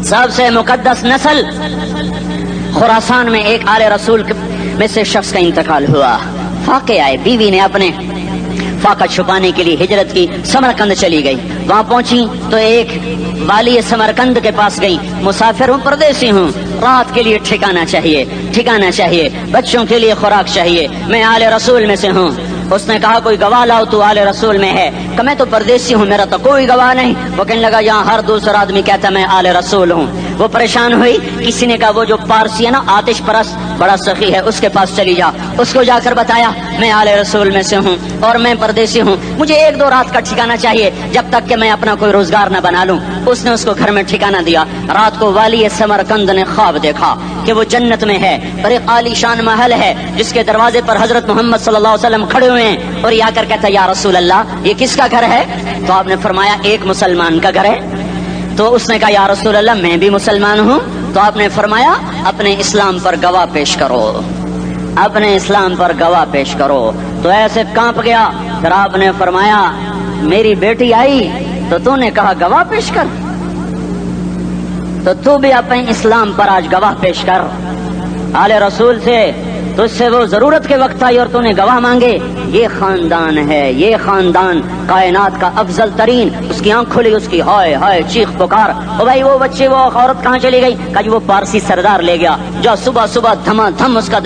سب سے مقدس نسل خراسان میں ایک آل رسول میں سے شخص کا انتقال ہوا. فاقے آئے, بیوی نے اپنے فاقہ چھپانے کے لیے ہجرت کی, سمرقند چلی گئی. وہاں پہنچی تو ایک والی سمرقند کے پاس گئی. مسافر ہوں, پردیسی ہوں, رات کے لیے ٹھکانہ چاہیے, بچوں کے لیے خوراک چاہیے, میں آل رسول میں سے ہوں. اس نے کہا کوئی گواہ لاؤ, تو آل رسول میں ہے. کہ میں تو پردیسی ہوں, میرا تو کوئی گواہ نہیں. وہ کہنے لگا یہاں ہر دوسرا آدمی کہتا میں آل رسول ہوں. وہ پریشان ہوئی. کسی نے کہا وہ جو پارسی ہے نا, آتش پرست, بڑا سخی ہے, اس کے پاس چلی جا. اس کو جا کر بتایا میں آل رسول میں سے ہوں اور میں پردیسی ہوں, مجھے 1-2 رات کا ٹھکانہ چاہیے جب تک کہ میں اپنا کوئی روزگار نہ بنا لوں. اس نے اس کو گھر میں ٹھکانہ دیا. رات کو والی سمرقند نے خواب دیکھا کہ وہ جنت میں ہے اور ایک عالی شان محل ہے جس کے دروازے پر حضرت محمد صلی اللہ علیہ وسلم کھڑے ہوئے ہیں, اور یہ آ کر کہتا یا رسول اللہ یہ کس کا گھر ہے؟ تو آپ نے فرمایا ایک مسلمان کا گھر ہے. تو اس نے کہا یا رسول اللہ میں بھی مسلمان ہوں. تو آپ نے فرمایا اپنے اسلام پر گواہ پیش کرو, اپنے اسلام پر گواہ پیش کرو. تو ایسے کانپ گیا. پھر آپ نے فرمایا میری بیٹی آئی تو تو نے کہا گواہ پیش کر, تو تو بھی اپنے اسلام پر آج گواہ پیش کر. آل رسول سے تو اس سے وہ ضرورت کے وقت آئی اور تو نے گواہ مانگے. یہ خاندان ہے, یہ خاندان کائنات کا افضل ترین. اس کی آنکھ کھلی, اس کی ہائے ہائے چیخ پکار. او بھائی وہ بچے, وہ عورت کہاں چلی گئی؟ کہا جی وہ پارسی سردار لے گیا. جو صبح صبح دھما دھم اس کا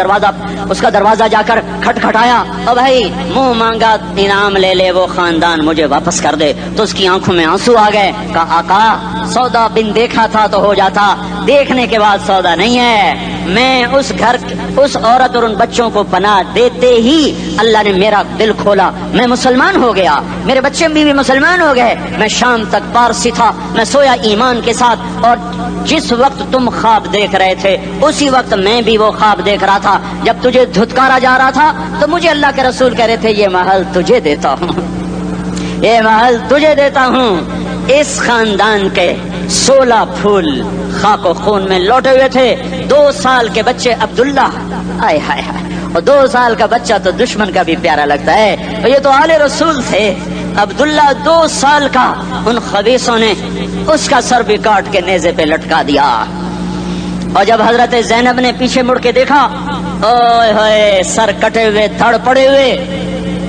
دروازہ جا کر کھٹکھٹایا. او بھائی منہ مانگا انعام لے لے, وہ خاندان مجھے واپس کر دے. تو اس کی آنکھوں میں آنسو آ گئے. کہا آقا سودا بن دیکھا تھا تو ہو جاتا, دیکھنے کے بعد سودا نہیں ہے. میں اس گھر, اس عورت اور ان بچوں کو پناہ دیتے ہی اللہ نے میرا دل کھولا, میں مسلمان ہو گیا, میرے بچے بھی مسلمان ہو گئے. میں شام تک پارسی تھا, میں سویا ایمان کے ساتھ, اور جس وقت تم خواب دیکھ رہے تھے اسی وقت میں بھی وہ خواب دیکھ رہا تھا. جب تجھے دھتکارا جا رہا تھا تو مجھے اللہ کے رسول کہہ رہے تھے یہ محل تجھے دیتا ہوں, یہ محل تجھے دیتا ہوں. اس خاندان کے 16 پھول خاک و خون میں لوٹے ہوئے تھے. 2 سال کے بچے عبداللہ, آئے ہائے ہائے, اور 2 سال کا بچہ تو دشمن کا بھی پیارا لگتا ہے. یہ تو آل رسول تھے. عبداللہ 2 سال کا, ان خبیثوں نے اس کا سر بھی کاٹ کے نیزے پہ لٹکا دیا. اور جب حضرت زینب نے پیچھے مڑ کے دیکھا, اوئے ہوئے سر کٹے ہوئے, دھڑ پڑے ہوئے,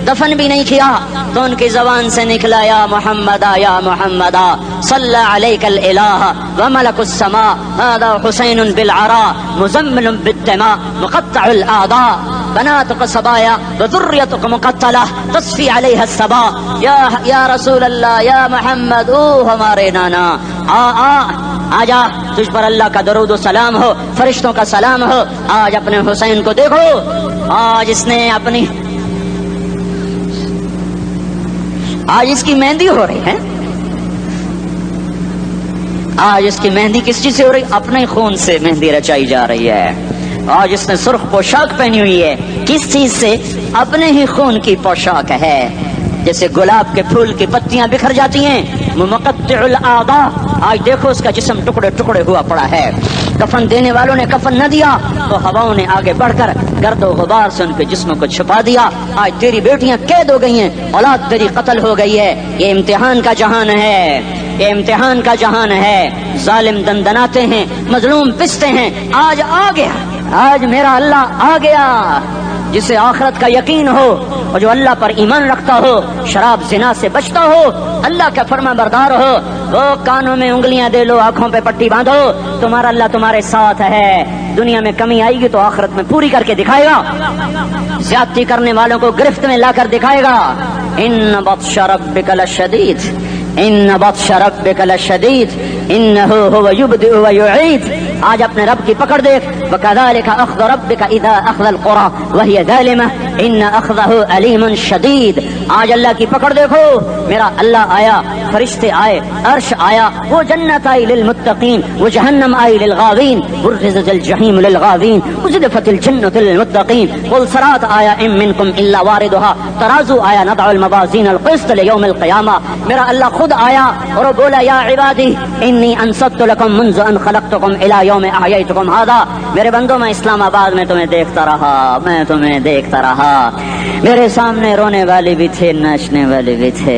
دفن بھی نہیں کیا, تو ان کی زبان سے نکلا یا محمد یا محمد صلی علیک الالہ وملک السماء هذا حسین بالعراء مزمل بالدماء مقطع الاعضاء بناتك صبايا وذريتك مقتلہ تصفی علیہ الصبا یا رسول اللہ یا محمد, او ہمارے نانا, آ جا, تجھ پر اللہ کا درود و سلام ہو, فرشتوں کا سلام ہو. آج اپنے حسین کو دیکھو, آج اس نے اپنی, آج اس کی مہندی ہو رہی ہے. آج اس کی مہندی کس چیز سے ہو رہی؟ اپنے خون سے مہندی رچائی جا رہی ہے. آج اس نے سرخ پوشاک پہنی ہوئی ہے, کس چیز سے؟ اپنے ہی خون کی پوشاک ہے. جیسے گلاب کے پھول کی پتیاں بکھر جاتی ہیں, مقطع الاعضاء, آج دیکھو اس کا جسم ٹکڑے ٹکڑے ہوا پڑا ہے. کفن دینے والوں نے کفن نہ دیا تو ہواؤں نے آگے بڑھ کر گرد و غبار سے ان کے جسموں کو چھپا دیا. آج تیری بیٹیاں قید ہو گئی ہیں, اولاد تیری قتل ہو گئی ہے. یہ امتحان کا جہان ہے, یہ امتحان کا جہان ہے. ظالم دندناتے ہیں, مظلوم پستے ہیں. آج آ گیا, آج میرا اللہ آ گیا. جسے آخرت کا یقین ہو اور جو اللہ پر ایمان رکھتا ہو, شراب زنا سے بچتا ہو, اللہ کا فرما بردار ہو, وہ کانوں میں انگلیاں دے لو, آنکھوں پہ پٹی باندھو, تمہارا اللہ تمہارے ساتھ ہے. دنیا میں کمی آئے گی تو آخرت میں پوری کر کے دکھائے گا. زیادتی کرنے والوں کو گرفت میں لا کر دکھائے گا. ان بطش ربک لشدید, ان بطش ربک لشدید انہ هو یبدئ ویعید. آج اپنے رب کی پکڑ دیکھ. وکذالک اخذ ربک اذا اخذ القری وہی ظالمہ ان اخذہ علیم شدید. آج اللہ کی پکڑ دیکھو. میرا اللہ آیا, فرشتے آئے, عرش آیا, وہ جنت آئی للمتقین, وہ جہنم آئی للغاوین, برزت الجحیم للغاوین, ازلفت الجنت للمتقین. قل صراط آیا ام منکم الا واردها, ترازو آیا, نضع الموازین القسط لیوم القیامہ. میرا اللہ خود آیا اور وہ بولا یا عبادی انی انصت لکم منذ ان خلقتکم الی یوم احییتکم ھذا. میرے بندوں, میں اسلام آباد میں تمہیں دیکھتا رہا, میں تمہیں دیکھتا رہا. میرے سامنے رونے والے بھی تھے, ناچنے والے بھی تھے,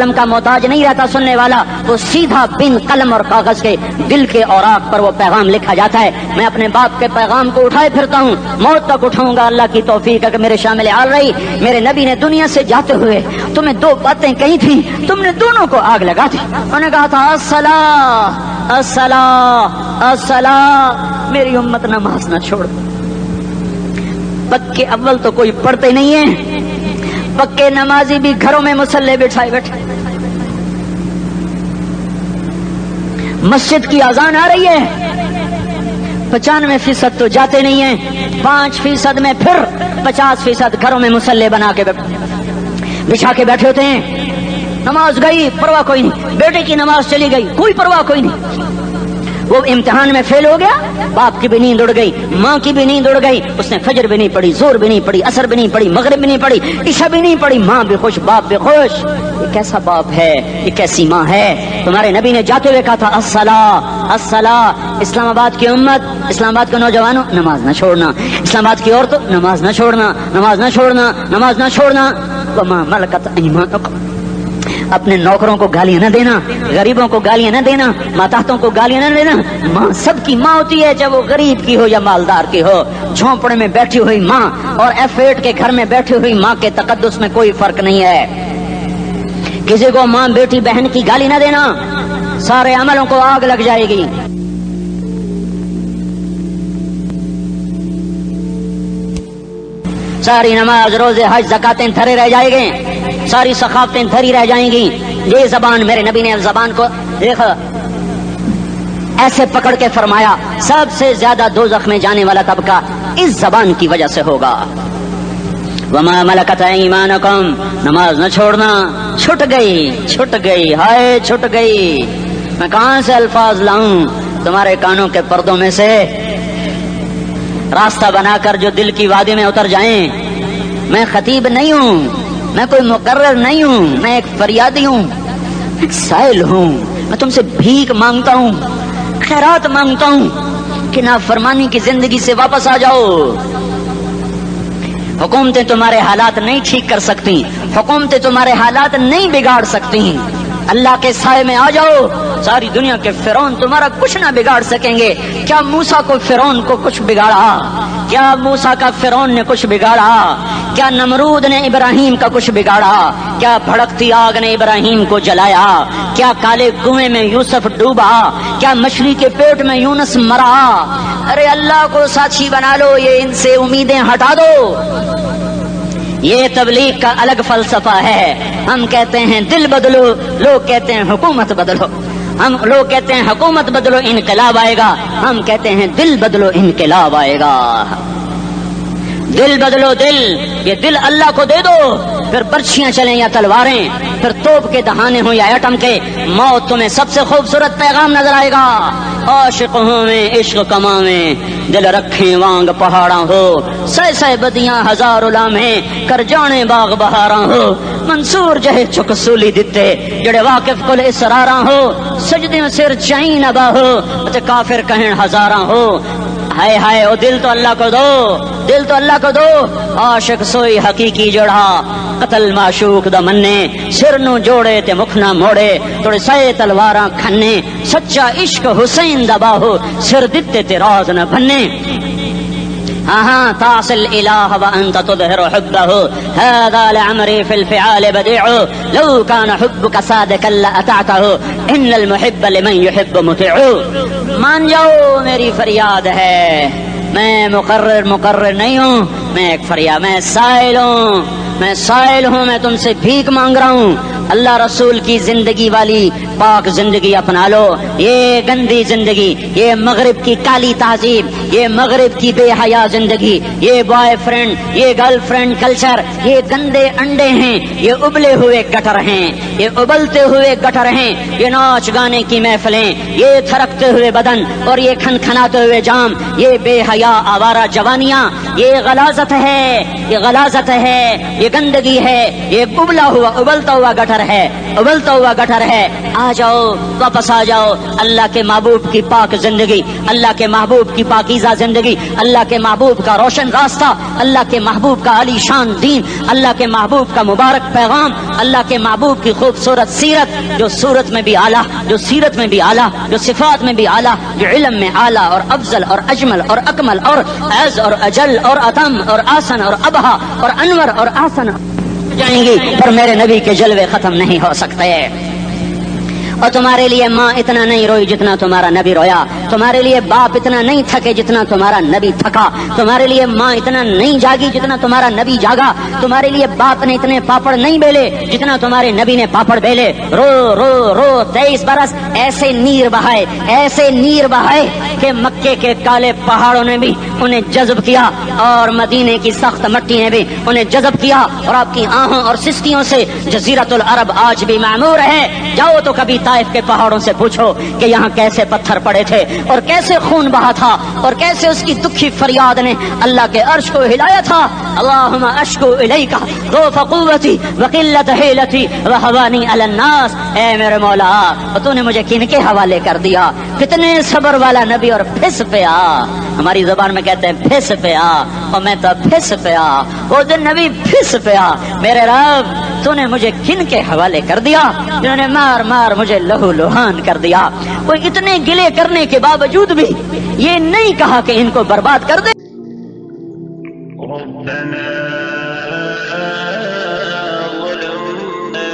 قلم کا محتاج نہیں رہتا سننے والا، وہ سیدھا بن قلم اور کاغذ کے دل کے اوراق پر وہ پیغام لکھا جاتا ہے۔ میں اپنے باپ کے پیغام کو اٹھائے پھرتا ہوں، موت تک اٹھاؤں گا، اللہ کی توفیق ہے کہ میرے شامل حال رہی۔ میرے نبی نے دنیا سے جاتے ہوئے تمہیں دو باتیں کہی تھی، تم نے دونوں کو آگ لگا دی۔ انہوں نے کہا تھا الصلاۃ الصلاۃ الصلاۃ، میری امت نماز نہ چھوڑ۔ پکے اول تو کوئی پڑھتے نہیں ہے، پکے نمازی بھی گھروں میں مصلے بٹھائے بیٹھے۔ مسجد کی اذان آ رہی ہے، 95% تو جاتے نہیں ہیں، 5% میں پھر 50% گھروں میں مصلے بنا کے بچھا کے بیٹھے ہوتے ہیں۔ نماز گئی پرواہ کوئی نہیں، بیٹے کی نماز چلی گئی کوئی پرواہ کوئی نہیں۔ وہ امتحان میں فیل ہو گیا، باپ کی بھی نیند اڑ گئی، ماں کی بھی نیند اڑ گئی، اس نے فجر بھی نہیں پڑھی، زور بھی نہیں پڑھی، عصر بھی نہیں پڑھی، مغرب بھی نہیں پڑھی، عشاء بھی نہیں پڑھی، ماں بھی خوش باپ بھی خوش۔ یہ کیسا باپ ہے، یہ کیسی ماں ہے؟ تمہارے نبی نے جاتے ہوئے کہا تھا الصلاۃ الصلاۃ۔ اسلام آباد کی امت، اسلام آباد کے نوجوانوں، نماز نہ چھوڑنا، اسلام آباد کی عورتوں، نماز نہ چھوڑنا، نماز نہ چھوڑنا، نماز نہ چھوڑنا۔ وما ملکت ایمانکم، اپنے نوکروں کو گالیاں نہ دینا، غریبوں کو گالیاں نہ دینا، ماتحتوں کو گالیاں نہ دینا۔ ماں سب کی ماں ہوتی ہے، چاہے وہ غریب کی ہو یا مالدار کی ہو۔ جھونپڑے میں بیٹھی ہوئی ماں اور F8 کے گھر میں بیٹھی ہوئی ماں کے تقدس میں کوئی فرق نہیں ہے۔ کسی کو ماں بیٹی بہن کی گالی نہ دینا، سارے عملوں کو آگ لگ جائے گی۔ ساری نماز روزے حج زکاتیں دھرے رہ جائیں گے، ساری ثقافتیں دھری رہ جائیں گی۔ یہ زبان، میرے نبی نے زبان کو دیکھا ایسے پکڑ کے فرمایا سب سے زیادہ دوزخ میں جانے والا طبقہ اس زبان کی وجہ سے ہوگا۔ وما ملکت ایمانکم، نماز نہ چھوڑنا۔ چھٹ گئی ہائے چھٹ گئی۔ میں کہاں سے الفاظ لاؤں تمہارے کانوں کے پردوں میں سے، راستہ بنا کر جو دل کی وادی میں اتر جائیں۔ میں خطیب نہیں ہوں، میں کوئی مقرر نہیں ہوں، میں ایک فریادی ہوں، ایک سائل ہوں۔ میں تم سے بھیک مانگتا ہوں، خیرات مانگتا ہوں کہ نافرمانی کی زندگی سے واپس آ جاؤ۔ حکومتیں تمہارے حالات نہیں ٹھیک کر سکتی، حکومتیں تمہارے حالات نہیں بگاڑ سکتی۔ اللہ کے سائے میں آ جاؤ، ساری دنیا کے فرعون تمہارا کچھ نہ بگاڑ سکیں گے۔ کیا موسیٰ کو فرعون کو کچھ بگاڑا؟ کیا موسیٰ کا فرعون نے کچھ بگاڑا؟ کیا نمرود نے ابراہیم کا کچھ بگاڑا؟ کیا بھڑکتی آگ نے ابراہیم کو جلایا؟ کیا کالے کنویں میں یوسف ڈوبا؟ کیا مچھلی کے پیٹ میں یونس مرا؟ ارے اللہ کو ساتھی بنا لو، یہ ان سے امیدیں ہٹا دو۔ یہ تبلیغ کا الگ فلسفہ ہے۔ ہم کہتے ہیں دل بدلو، لوگ کہتے ہیں حکومت بدلو۔ ہم لوگ کہتے ہیں حکومت بدلو انقلاب آئے گا، ہم کہتے ہیں دل بدلو انقلاب آئے گا۔ دل بدلو، دل، یہ دل اللہ کو دے دو، پھر برچھیاں چلیں یا تلواریں، پھر توپ کے دہانے ہوں یا ایٹم کے، موت تمہیں سب سے خوبصورت پیغام نظر آئے گا۔ عاشق ہوں میں عشق کماویں، دل رکھیں وانگ پہاڑاں ہو، سہ سہ بدیاں ہزار لامیں، کر جانے باغ بہاراں ہو، منصور جہے چک سولی دتے، جڑے واقف کل اسراراں ہو، سجدے سر چائیں نبا ہو، تے کافر کہیں ہزاراں ہو۔ ہائے ہائے، او دل تو اللہ کو دو، دل تو اللہ کو دو۔ عاشق سوئی حقیقی جوڑا، قتل معشوق دا منے، سر نو جوڑے تے مکھ نہ موڑے، توڑے سائے تلواراں کھنے، سچا عشق حسین دا باہو، سر دتے تے راز نہ بھنے۔ ہاں تاصل الہ وانت تظہر حبہ، هذا لعمری فی الفعال بدیع، لو کان حبک صادقا لأطعتہ، ان المحب لمن یحب مطیع۔ مان جاؤ میری فریاد ہے، میں مقرر نہیں ہوں، میں ایک فریاد، میں سائل ہوں، میں تم سے بھیک مانگ رہا ہوں۔ اللہ رسول کی زندگی والی پاک زندگی اپنا لو۔ یہ گندی زندگی، یہ مغرب کی کالی تہذیب، یہ مغرب کی بے حیا زندگی، یہ بوائے فرینڈ، یہ گرل فرینڈ کلچر، یہ گندے انڈے ہیں، یہ ابلے ہوئے گٹر ہیں، یہ ابلتے ہوئے گٹر ہیں، یہ ناچ گانے کی محفلیں، یہ تھرکتے ہوئے بدن اور یہ کھنکھناتے ہوئے جام، یہ بے حیا آوارہ جوانیاں، یہ غلاظت ہے، یہ غلاظت ہے، یہ گندگی ہے، یہ ابلتا ہوا گٹر ہے، ابلتا ہوا گٹر ہے۔ آ جاؤ، واپس آ جاؤ، اللہ کے محبوب کی پاک زندگی، اللہ کے محبوب کی پاکیزہ پاکیزہ زندگی، اللہ کے محبوب کا روشن راستہ، اللہ کے محبوب کا علی شان دین، اللہ کے محبوب کا مبارک پیغام، اللہ کے محبوب کی خوبصورت سیرت، جو صورت میں بھی اعلیٰ، جو سیرت میں بھی اعلیٰ، جو صفات میں بھی اعلیٰ، جو علم میں اعلیٰ اور افضل اور اجمل اور اکمل اور اعز اور اجل اور اتم اور آسن اور ابہا اور انور اور آسن جائیں گی، پر میرے نبی کے جلوے ختم نہیں ہو سکتے۔ اور تمہارے لیے ماں اتنا نہیں روئی جتنا تمہارا نبی رویا، تمہارے لیے باپ اتنا نہیں تھکے جتنا تمہارا نبی تھکا، تمہارے لیے ماں اتنا نہیں جاگی جتنا تمہارا نبی جاگا، تمہارے لیے باپ نے اتنے پاپڑ نہیں بیلے جتنا تمہارے نبی نے پاپڑ بیلے۔ رو رو رو 23 برس ایسے نیر بہائے، ایسے نیر بہائے کہ مکے کے کالے پہاڑوں نے بھی انہیں جذب کیا اور مدینے کی سخت مٹی نے بھی انہیں جذب کیا، اور آپ کی آہوں اور سستیوں سے جزیرۃ العرب آج بھی معمور ہے۔ جاؤ تو کبھی طائف کے پہاڑوں سے پوچھو کہ یہاں کیسے پتھر پڑے تھے اور کیسے خون بہا تھا اور کیسے اس کی دکھی فریاد نے اللہ کے عرش کو ہلایا تھا۔ اللہم اشکو الیک ضعف قوتی وقلت حیلتی وہوانی علی الناس، اے میرے مولا تو نے مجھے کن کے حوالے کر دیا؟ کتنے صبر والا نبی، اور پھس پیا، ہماری زبان میں کہتے ہیں پھس پیا، اور میں تو پھس پیا، وہ دن نبی پھس پیا، میرے رب تو نے مجھے کن کے حوالے کر دیا جنہوں نے مار مار مجھے لہو لہان کر دیا۔ وہ اتنے گلے کرنے کے باوجود بھی یہ نہیں کہا کہ ان کو برباد کر دے۔ ربنا ظلمنا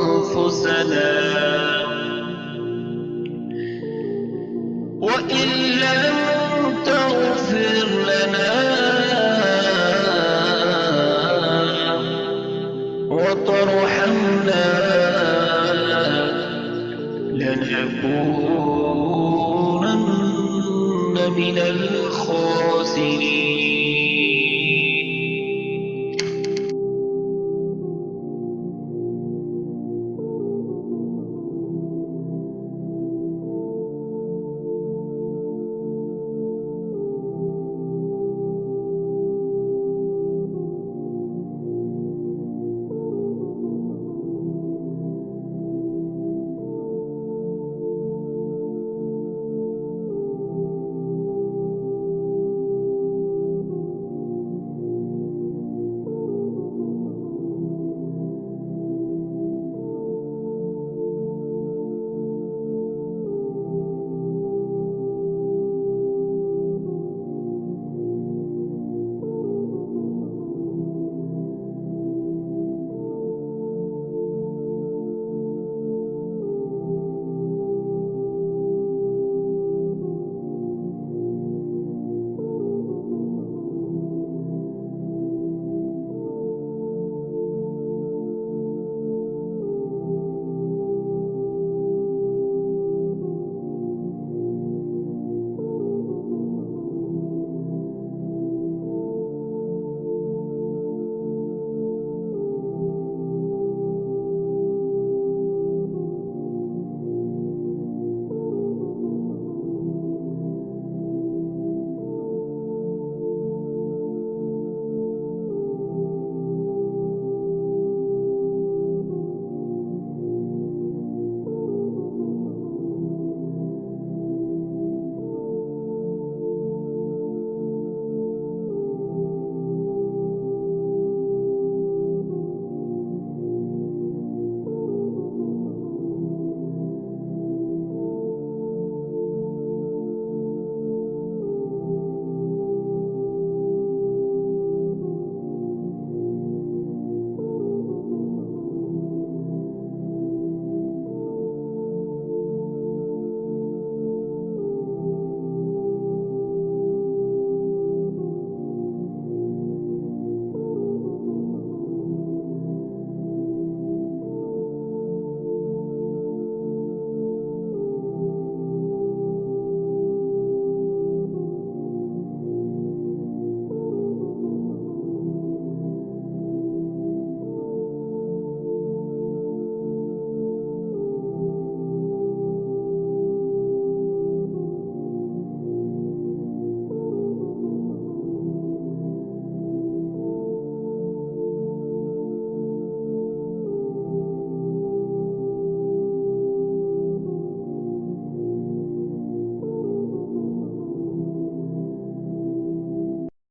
أنفسنا وإن لم تغفر لنا وترحمنا لنكونن من الخاسرين۔